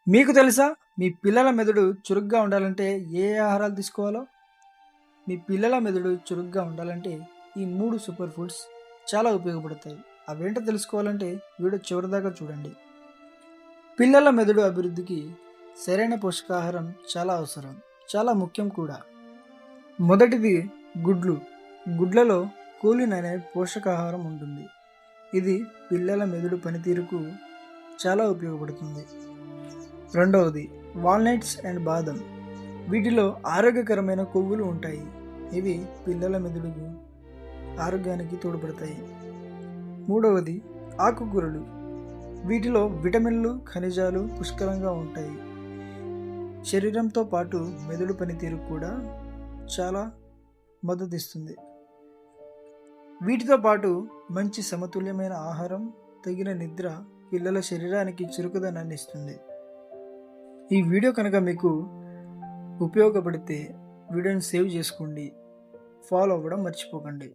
మీకు తెలుసా? మీ పిల్లల మెదడు చురుగ్గా ఉండాలంటే ఏ ఆహారాలు తీసుకోవాలో? మీ పిల్లల మెదడు చురుగ్గా ఉండాలంటే ఈ 3 సూపర్ ఫుడ్స్ చాలా ఉపయోగపడతాయి. అవేంటో తెలుసుకోవాలంటే వీడియో చివరిదాకా చూడండి. పిల్లల మెదడు అభివృద్ధికి సరైన పోషకాహారం చాలా అవసరం. చాలా ముఖ్యం కూడా. మొదటిది గుడ్లు. గుడ్లలో కోలిన్ అనే పోషకాహారం ఉంటుంది. ఇది పిల్లల మెదడు పనితీరుకు చాలా ఉపయోగపడుతుంది. రెండవది వాల్నట్స్ అండ్ బాదం. వీటిలో ఆరోగ్యకరమైన కొవ్వులు ఉంటాయి. ఇవి పిల్లల మెదడుకు ఆరోగ్యానికి తోడ్పడతాయి. మూడవది ఆకుకూరలు. వీటిలో విటమిన్లు, ఖనిజాలు పుష్కలంగా ఉంటాయి. శరీరంతో పాటు మెదడు పనితీరు కూడా చాలా మద్దతిస్తుంది. వీటితో పాటు మంచి సమతుల్యమైన ఆహారం, తగిన నిద్ర పిల్లల శరీరానికి చురుకుదనాన్ని ఇస్తుంది. ఈ వీడియో కనుక మీకు ఉపయోగపడితే వీడియోని సేవ్ చేసుకోండి. ఫాలో అవ్వడం మర్చిపోకండి.